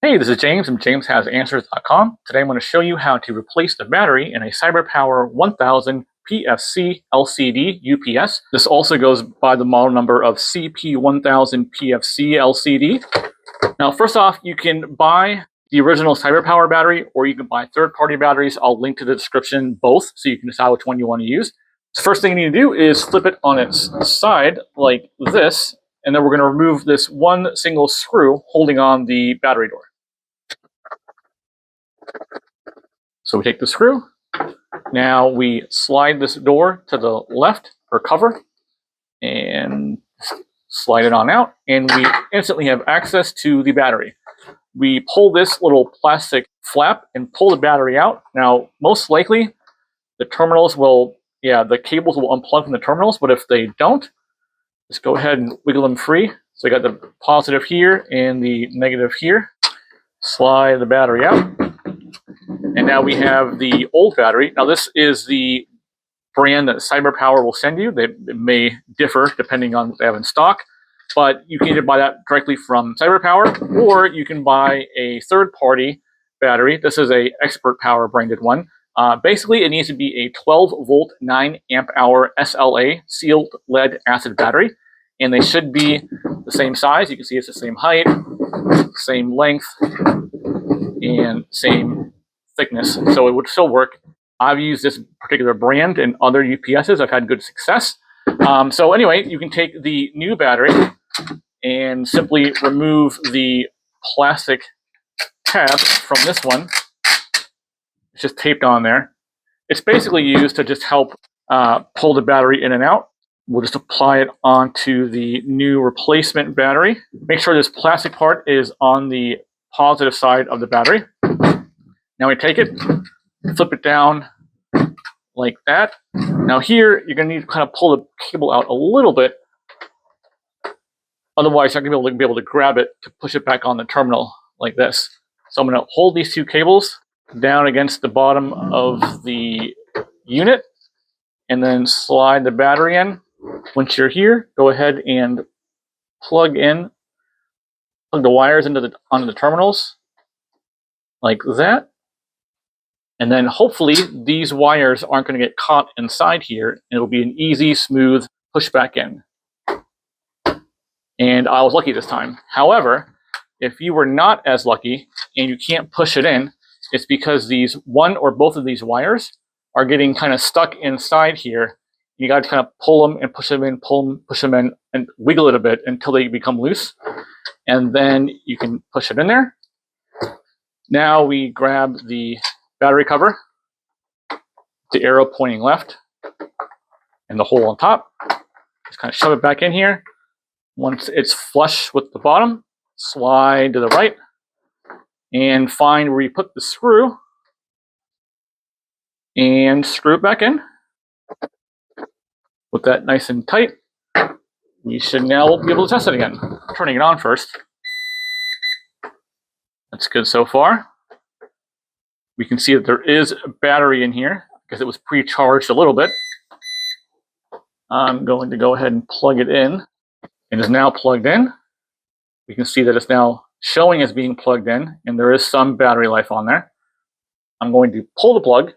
Hey, this is James from JamesHasAnswers.com. Today I'm going to show you how to replace the battery in a CyberPower 1000 PFC LCD UPS. This also goes by the model number of CP1000PFC LCD. Now, first off, you can buy the original CyberPower battery or you can buy third-party batteries. I'll link to the description both so you can decide which one you want to use. The first thing you need to do is flip it on its side like this, and then we're going to remove this one single screw holding on the battery door. So we take the screw, now we slide this door to the left or cover and slide it on out, and we instantly have access to the battery. We pull this little plastic flap and pull the battery out. Now, most likely the terminals will, the cables will unplug from the terminals, but if they don't, just go ahead and wiggle them free. So I got the positive here and the negative here. Slide the battery out. And now we have the old battery. Now this is the brand that CyberPower will send you. It may differ depending on what they have in stock, but you can either buy that directly from CyberPower or you can buy a third-party battery. This is a Expert Power branded one. Basically, it needs to be a 12-volt, 9-amp-hour SLA sealed lead acid battery, and they should be the same size. You can see it's the same height, same length, and same thickness, so it would still work. I've used this particular brand in other UPSs. I've had good success. So anyway, you can take the new battery and simply remove the plastic tab from this one. It's just taped on there. It's basically used to just help pull the battery in and out. We'll just apply it onto the new replacement battery. Make sure this plastic part is on the positive side of the battery. Now we take it, flip it down like that. Now here, you're going to need to kind of pull the cable out a little bit. Otherwise, you're not going to be able to grab it to push it back on the terminal like this. So I'm going to hold these two cables down against the bottom of the unit and then slide the battery in. Once you're here, go ahead and plug the wires onto the terminals like that. And then hopefully these wires aren't going to get caught inside here, and it'll be an easy, smooth push back in. And I was lucky this time. However, if you were not as lucky and you can't push it in, it's because these one or both of these wires are getting kind of stuck inside here. You got to kind of pull them and push them in, pull them, push them in, and wiggle it a bit until they become loose. And then you can push it in there. Now we grab the battery cover, the arrow pointing left, and the hole on top. Just kind of shove it back in here. Once it's flush with the bottom, slide to the right, and find where you put the screw, and screw it back in. With that nice and tight, we should now be able to test it again. Turning it on first. That's good so far. We can see that there is a battery in here because it was pre-charged a little bit. I'm going to go ahead and plug it in. It is now plugged in. We can see that it's now showing as being plugged in, and there is some battery life on there. I'm going to pull the plug,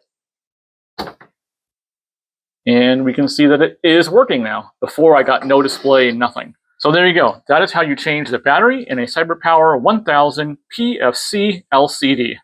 and we can see that it is working now. Before, I got no display, nothing. So there you go. That is how you change the battery in a CyberPower 1000 PFC LCD.